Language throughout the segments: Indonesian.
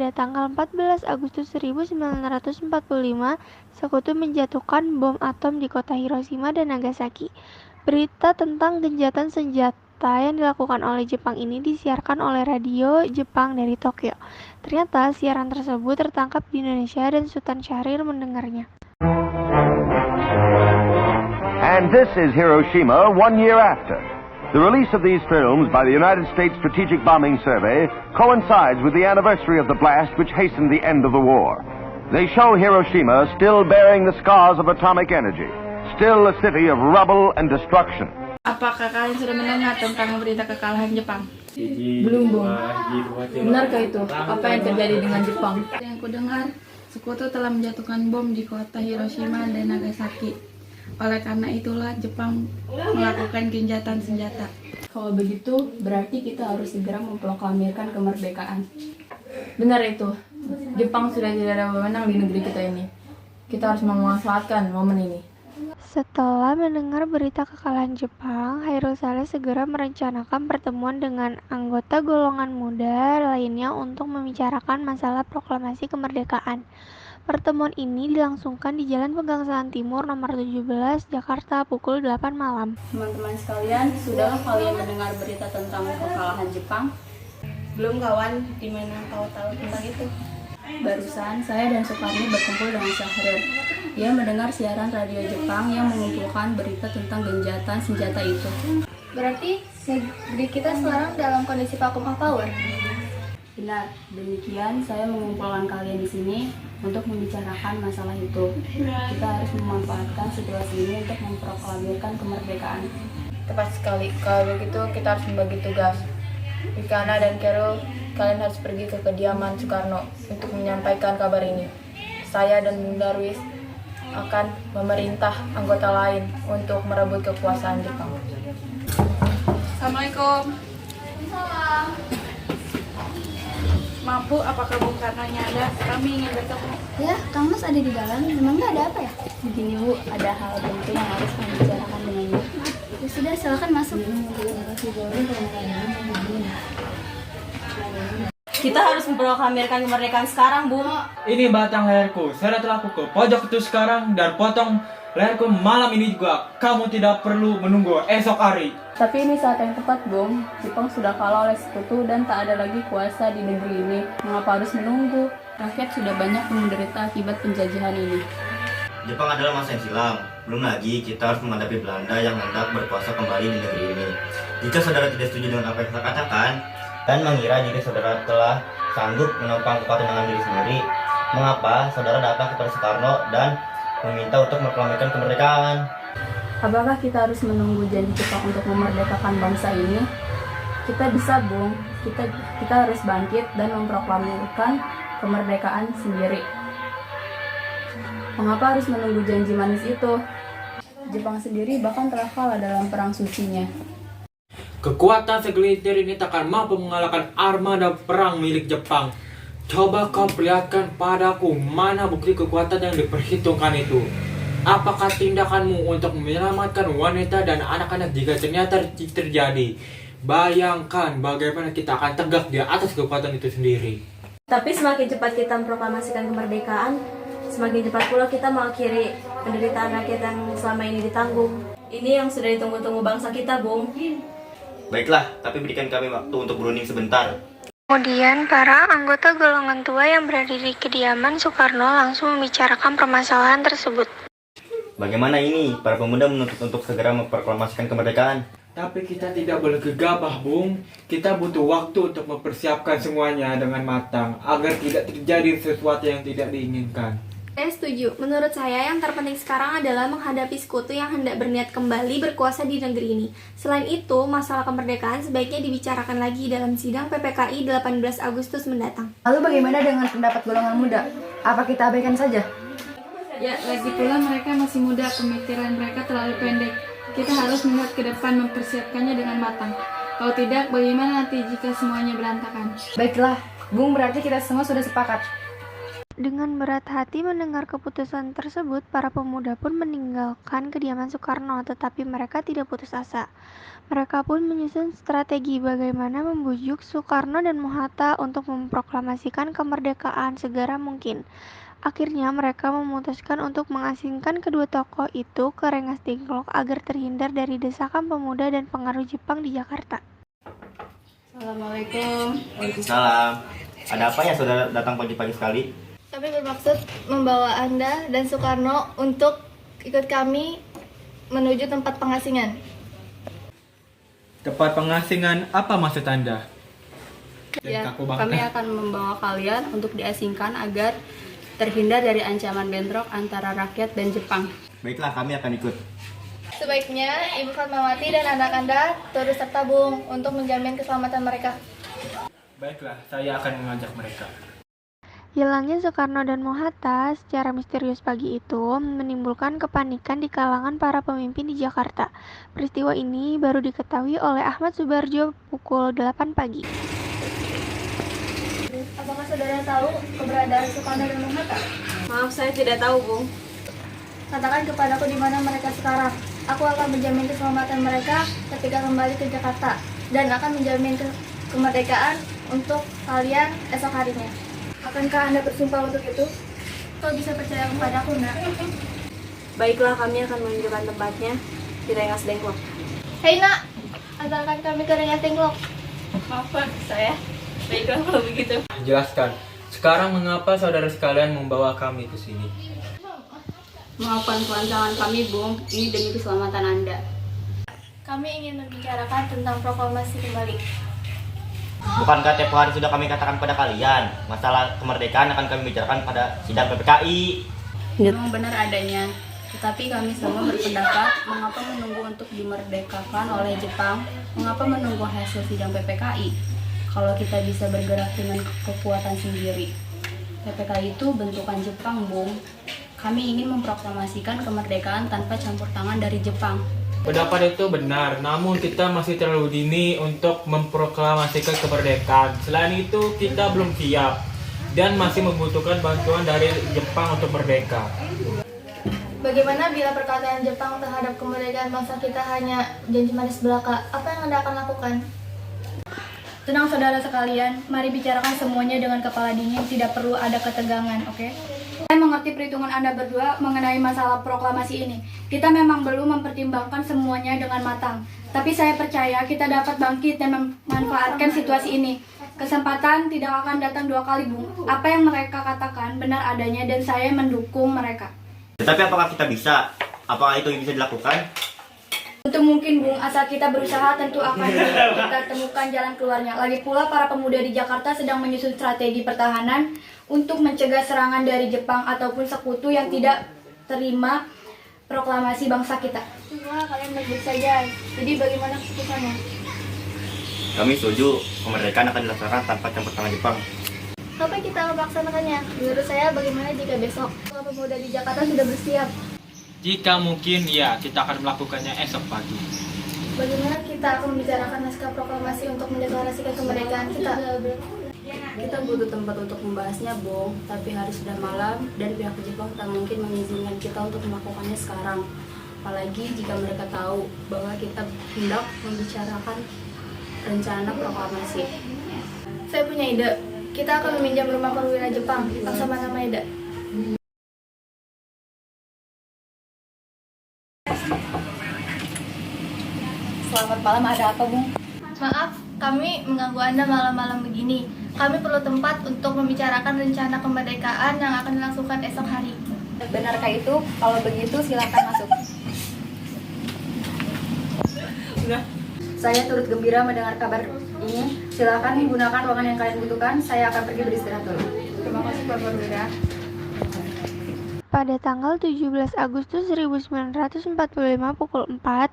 pada tanggal 14 Agustus 1945, Sekutu menjatuhkan bom atom di kota Hiroshima dan Nagasaki. Berita tentang genjatan senjata yang dilakukan oleh Jepang ini disiarkan oleh radio Jepang dari Tokyo. Ternyata siaran tersebut tertangkap di Indonesia dan Sultan Syahrir mendengarnya. And this is Hiroshima 1 year after. The release of these films by the United States Strategic Bombing Survey coincides with the anniversary of the blast which hastened the end of the war. They show Hiroshima still bearing the scars of atomic energy, still a city of rubble and destruction. Apakah kalian sudah mendengar tentang berita kekalahan Jepang? Belum, Bung. Benarkah itu? Apa yang terjadi dengan Jepang? Yang kudengar, Sekutu telah menjatuhkan bom di kota Hiroshima dan Nagasaki. Oleh karena itulah Jepang melakukan genjatan senjata. Kalau begitu, berarti kita harus segera memproklamirkan kemerdekaan. Benar itu. Jepang sudah tidak ada wewenang di negeri kita ini. Kita harus memanfaatkan momen ini. Setelah mendengar berita kekalahan Jepang, Hairul Saleh segera merencanakan pertemuan dengan anggota golongan muda lainnya untuk membicarakan masalah proklamasi kemerdekaan. Pertemuan ini dilangsungkan di Jalan Pegangsaan Timur nomor 17, Jakarta pukul 8 malam. Teman-teman sekalian, sudahlah kalian mendengar berita tentang kekalahan Jepang? Belum kawan, dimana kau tahu tentang itu? Barusan saya dan Sukarni berkumpul dengan Syahrir. Dia mendengar siaran radio Jepang yang mengumpulkan berita tentang genjatan senjata itu. Berarti negeri kita sekarang dalam kondisi vacuum of power. Benar, demikian saya mengumpulkan kalian di sini untuk membicarakan masalah itu. Kita harus memanfaatkan situasi ini untuk memproklamirkan kemerdekaan. Tepat sekali, kalau begitu kita harus membagi tugas. Rikana dan Carol, kalian harus pergi ke kediaman Soekarno untuk menyampaikan kabar ini. Saya dan Bunda Ruis akan memerintah anggota lain untuk merebut kekuasaan Jepang. Assalamualaikum. Maaf Bu, apakah Bung Karnonya ada? Kami ingin bertemu. Ya, Kang Mas ada di dalam. Memangnya ada apa ya? Begini Bu, ada hal penting yang harus kami bicarakan dengannya. Ya sudah, silakan masuk. Kita harus memproklamirkan kemerdekaan sekarang, Bu. Ini batang leherku, seret aku ke pojok itu sekarang dan potong leherku malam ini juga. Kamu tidak perlu menunggu esok hari. Tapi ini saat yang tepat, Bung. Jepang sudah kalah oleh Sekutu dan tak ada lagi kuasa di negeri ini. Mengapa harus menunggu? Rakyat sudah banyak menderita akibat penjajahan ini. Jepang adalah masa yang silam. Belum lagi kita harus menghadapi Belanda yang hendak berkuasa kembali di negeri ini. Jika saudara tidak setuju dengan apa yang saya katakan dan mengira diri saudara telah sanggup menopang kekuatan dengan diri sendiri, mengapa saudara datang kepada Soekarno dan meminta untuk memproklamirkan kemerdekaan? Apakah kita harus menunggu janji Jepang untuk memerdekakan bangsa ini? Kita bisa, Bung. Kita harus bangkit dan memproklamirkan kemerdekaan sendiri. Mengapa harus menunggu janji manis itu? Jepang sendiri bahkan telah kalah dalam perang sucinya. Kekuatan segelintir ini takkan mampu mengalahkan armada perang milik Jepang. Coba kau perlihatkan padaku mana bukti kekuatan yang diperhitungkan itu. Apakah tindakanmu untuk menyelamatkan wanita dan anak-anak jika ternyata terjadi? Bayangkan bagaimana kita akan tegak di atas kekuatan itu sendiri. Tapi semakin cepat kita memproklamasikan kemerdekaan, semakin cepat pula kita mengakhiri penderitaan rakyat yang selama ini ditanggung. Ini yang sudah ditunggu-tunggu bangsa kita, Bung. Baiklah, tapi berikan kami waktu untuk berunding sebentar. Kemudian, para anggota golongan tua yang berada di kediaman Soekarno langsung membicarakan permasalahan tersebut. Bagaimana ini? Para pemuda menuntut untuk segera memproklamasikan kemerdekaan. Tapi kita tidak boleh gegabah, Bung. Kita butuh waktu untuk mempersiapkan semuanya dengan matang agar tidak terjadi sesuatu yang tidak diinginkan. Saya setuju. Menurut saya yang terpenting sekarang adalah menghadapi Sekutu yang hendak berniat kembali berkuasa di negeri ini. Selain itu, masalah kemerdekaan sebaiknya dibicarakan lagi dalam sidang PPKI 18 Agustus mendatang. Lalu bagaimana dengan pendapat golongan muda? Apa kita abaikan saja? Ya, lagi pula mereka masih muda, pemikiran mereka terlalu pendek. Kita harus melihat ke depan, mempersiapkannya dengan matang. Kalau tidak, bagaimana nanti jika semuanya berantakan? Baiklah, Bung, berarti kita semua sudah sepakat. Dengan berat hati mendengar keputusan tersebut, para pemuda pun meninggalkan kediaman Soekarno, tetapi mereka tidak putus asa. Mereka pun menyusun strategi bagaimana membujuk Soekarno dan Mohatta untuk memproklamasikan kemerdekaan segera mungkin. Akhirnya mereka memutuskan untuk mengasingkan kedua tokoh itu ke Rengas Dengklok agar terhindar dari desakan pemuda dan pengaruh Jepang di Jakarta. Assalamualaikum. Waalaikumsalam. Ada apa ya saudara datang pagi-pagi sekali? Kami bermaksud membawa Anda dan Soekarno untuk ikut kami menuju tempat pengasingan. Tempat pengasingan apa maksud Anda? Ya, kami akan membawa kalian untuk diasingkan agar terhindar dari ancaman bentrok antara rakyat dan Jepang. Baiklah, kami akan ikut. Sebaiknya Ibu Fatmawati dan anak Anda turut serta Bung untuk menjamin keselamatan mereka. Baiklah, saya akan mengajak mereka. Hilangnya Soekarno dan Mohatta secara misterius pagi itu menimbulkan kepanikan di kalangan para pemimpin di Jakarta. Peristiwa ini baru diketahui oleh Ahmad Subarjo pukul 8 pagi. Apakah saudara tahu keberadaan Soekarno dan Mohatta? Maaf, saya tidak tahu, Bung. Katakan kepadaku di mana mereka sekarang. Aku akan menjamin keselamatan mereka ketika kembali ke Jakarta dan akan menjamin kemerdekaan untuk kalian esok harinya. Akankah Anda bersumpah untuk itu? Kau bisa percaya kepadaku, nak? Baiklah, kami akan menunjukkan tempatnya di Rengas Dengklok. Hei, nak! Antarkan kami ke Rengas Dengklok. Maafkan saya. Baiklah kalau begitu. Jelaskan, sekarang mengapa saudara sekalian membawa kami ke sini? Maafkan pelancangan kami, Bung. Ini demi keselamatan Anda. Kami ingin membicarakan tentang proklamasi kembali. Bukankah tempo hari sudah kami katakan pada kalian, masalah kemerdekaan akan kami bicarakan pada sidang PPKI? Memang benar adanya, tetapi kami semua berpendapat mengapa menunggu untuk dimerdekakan oleh Jepang, mengapa menunggu hasil sidang PPKI, kalau kita bisa bergerak dengan kekuatan sendiri. PPKI itu bentukan Jepang, Bung. Kami ingin memproklamasikan kemerdekaan tanpa campur tangan dari Jepang. Pendapat itu benar, namun kita masih terlalu dini untuk memproklamasikan kemerdekaan. Selain itu, kita belum siap dan masih membutuhkan bantuan dari Jepang untuk merdeka. Bagaimana bila perkataan Jepang terhadap kemerdekaan bangsa kita hanya janji manis belaka? Apa yang Anda akan lakukan? Tenang saudara sekalian, mari bicarakan semuanya dengan kepala dingin, tidak perlu ada ketegangan, oke? Saya mengerti perhitungan Anda berdua mengenai masalah proklamasi ini. Kita memang belum mempertimbangkan semuanya dengan matang. Tapi saya percaya kita dapat bangkit dan memanfaatkan situasi ini. Kesempatan tidak akan datang dua kali, Bung. Apa yang mereka katakan benar adanya dan saya mendukung mereka. Tetapi apakah kita bisa? Apakah itu bisa dilakukan? Tentu mungkin, Bung, asal kita berusaha tentu akan kita temukan jalan keluarnya. Lagi pula para pemuda di Jakarta sedang menyusun strategi pertahanan untuk mencegah serangan dari Jepang ataupun sekutu yang tidak terima proklamasi bangsa kita. Wah, kalian baik-baik saja. Jadi bagaimana keputusannya? Kami setuju kemerdekaan akan dilaksanakan tanpa campur tangan Jepang. Kapan kita akan melaksanakannya? Menurut saya bagaimana jika besok para pemuda di Jakarta sudah bersiap? Jika mungkin, ya, kita akan melakukannya esok pagi. Bagaimana kita akan membicarakan naskah proklamasi untuk mendeklarasikan kemerdekaan kita? Kita butuh tempat untuk membahasnya, Bung, tapi hari sudah malam dan pihak Jepang tak mungkin mengizinkan kita untuk melakukannya sekarang. Apalagi jika mereka tahu bahwa kita hendak membicarakan rencana proklamasi. Saya punya ide. Kita akan meminjam rumah perwira Jepang, Laksamana Maeda. Selamat malam, ada apa, Bung? Maaf, kami mengganggu Anda malam-malam begini. Kami perlu tempat untuk membicarakan rencana kemerdekaan yang akan dilangsungkan esok hari. Benarkah itu? Kalau begitu silakan masuk. Saya turut gembira mendengar kabar ini. Silakan gunakan ruangan yang kalian butuhkan. Saya akan pergi beristirahat dulu. Terima kasih, Pak Perwira. Pada tanggal 17 Agustus 1945 pukul 4,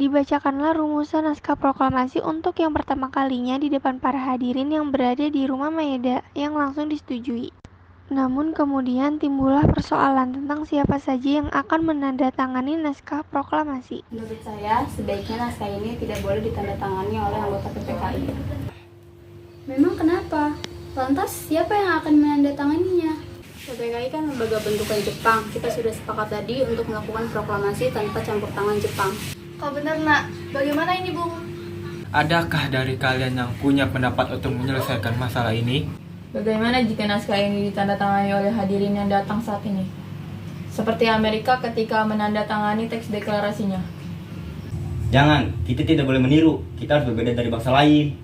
dibacakanlah rumusan naskah proklamasi untuk yang pertama kalinya di depan para hadirin yang berada di rumah Maeda yang langsung disetujui. Namun kemudian timbullah persoalan tentang siapa saja yang akan menandatangani naskah proklamasi. Menurut saya, sebaiknya naskah ini tidak boleh ditandatangani oleh anggota PPKI. Memang kenapa? Lantas siapa yang akan menandatanganinya? PPKI kan lembaga bentukan Jepang. Kita sudah sepakat tadi untuk melakukan proklamasi tanpa campur tangan Jepang. Oh benar nak, bagaimana ini Bung? Adakah dari kalian yang punya pendapat untuk menyelesaikan masalah ini? Bagaimana jika naskah ini ditandatangani oleh hadirin yang datang saat ini? Seperti Amerika ketika menandatangani teks deklarasinya. Jangan, kita tidak boleh meniru. Kita harus berbeda dari bangsa lain.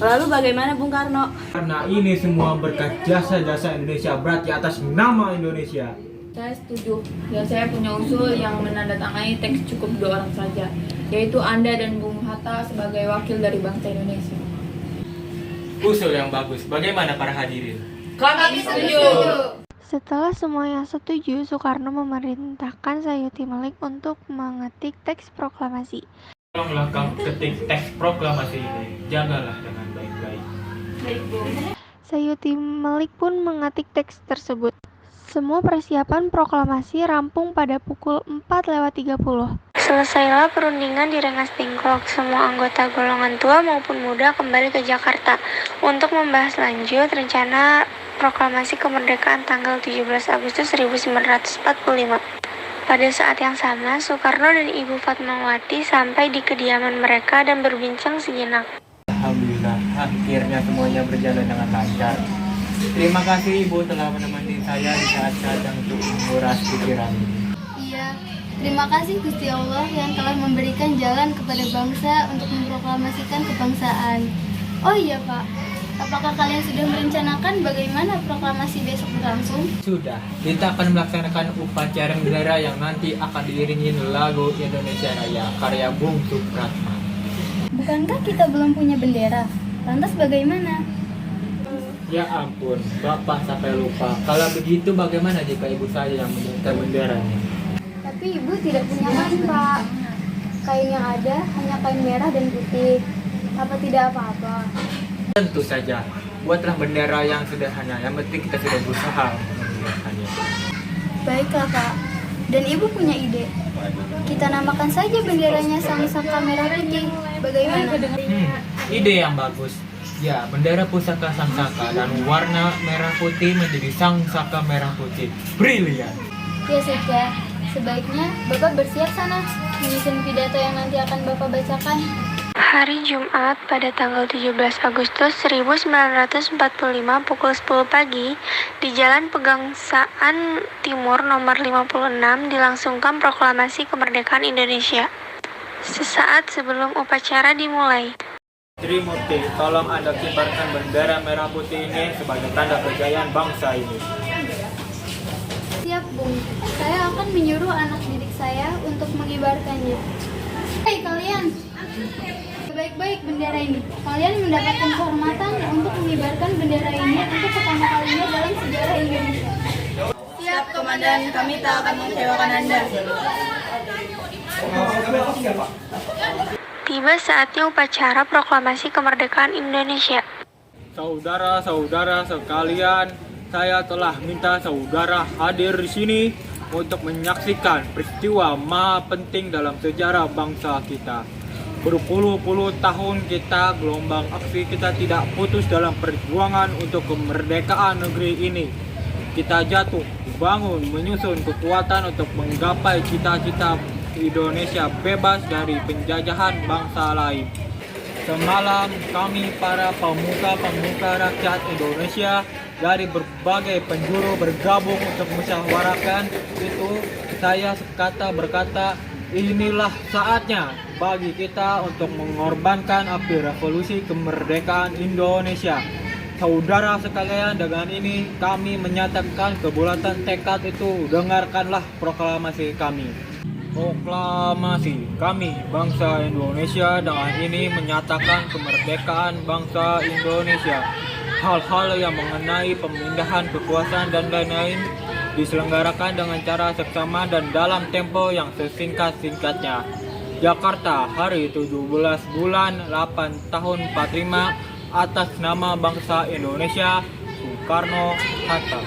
Lalu bagaimana Bung Karno? Karena ini semua berkat jasa-jasa Indonesia berat di atas nama Indonesia. Saya setuju, dan saya punya usul yang menandatangani teks cukup 2 orang saja, yaitu Anda dan Bung Hatta sebagai wakil dari bangsa Indonesia. Usul yang bagus. Bagaimana para hadirin? Kami setuju. Setelah semuanya setuju, Soekarno memerintahkan Sayuti Melik untuk mengetik teks proklamasi. Tolonglah kamu ketik teks proklamasi ini. Jagalah dengan baik-baik. Sayuti Melik pun mengetik teks tersebut. Semua persiapan proklamasi rampung pada pukul 4:30. Selesailah perundingan di Rengas Dengklok. Semua anggota golongan tua maupun muda kembali ke Jakarta untuk membahas lanjut rencana proklamasi kemerdekaan tanggal 17 Agustus 1945. Pada saat yang sama, Soekarno dan Ibu Fatmawati sampai di kediaman mereka dan berbincang sejenak. Alhamdulillah, akhirnya semuanya berjalan dengan lancar. Terima kasih Ibu telah menemani saya di saat kadang untuk menguras pikiran ini. Iya, terima kasih Gusti Allah yang telah memberikan jalan kepada bangsa untuk memproklamasikan kebangsaan. Oh iya Pak, apakah kalian sudah merencanakan bagaimana proklamasi besok berlangsung? Sudah, kita akan melaksanakan upacara bendera yang nanti akan diiringi lagu Indonesia Raya karya Bung Supratman. Bukankah kita belum punya bendera? Lantas bagaimana? Ya ampun, Bapak sampai lupa. Kalau begitu bagaimana jika ibu saya yang menyanyikan benderanya? Tapi ibu tidak punya kain Pak. Kain yang ada hanya kain merah dan putih. Apa tidak apa-apa? Tentu saja, buatlah bendera yang sederhana. Yang penting kita sudah berusaha untuk membuatkannya. Baiklah Pak. Dan ibu punya ide. Kita namakan saja benderanya Sang Saka Merah Putih. Bagaimana? Ide yang bagus. Ya, bendera pusaka Sang Saka dan warna merah putih menjadi Sang Saka Merah Putih. Brilian. Ya sudah, sebaiknya Bapak bersiap sana menyusun pidato yang nanti akan Bapak bacakan. Hari Jumat pada tanggal 17 Agustus 1945 pukul 10 pagi di Jalan Pegangsaan Timur nomor 56 dilangsungkan proklamasi kemerdekaan Indonesia. Sesaat sebelum upacara dimulai. Trimurti, tolong Anda kibarkan bendera merah putih ini sebagai tanda kejayaan bangsa ini. Siap Bung, saya akan menyuruh anak didik saya untuk mengibarkannya. Hei kalian, sebaik-baik bendera ini. Kalian mendapatkan kehormatan untuk mengibarkan bendera ini untuk pertama kalinya dalam sejarah Indonesia. Siap Komandan, kami tak akan mengecewakan Anda. Tiba saatnya upacara proklamasi kemerdekaan Indonesia. Saudara-saudara sekalian, saya telah minta saudara hadir di sini untuk menyaksikan peristiwa maha penting dalam sejarah bangsa kita. Berpuluh-puluh tahun kita gelombang aksi kita tidak putus dalam perjuangan untuk kemerdekaan negeri ini. Kita jatuh, bangun, menyusun kekuatan untuk menggapai cita-cita Indonesia bebas dari penjajahan bangsa lain. Semalam kami para pemuka-pemuka rakyat Indonesia dari berbagai penjuru bergabung untuk musyawarahkan itu. Saya berkata, inilah saatnya bagi kita untuk mengorbankan api revolusi kemerdekaan Indonesia. Saudara sekalian, dengan ini kami menyatakan kebulatan tekad itu. Dengarkanlah proklamasi kami. Proklamasi kami, bangsa Indonesia, dengan ini menyatakan kemerdekaan bangsa Indonesia. Hal-hal yang mengenai pemindahan kekuasaan dan lain-lain diselenggarakan dengan cara seksama dan dalam tempo yang sesingkat-singkatnya. Jakarta, hari 17 bulan 8 tahun 45, atas nama bangsa Indonesia, Soekarno Hatta.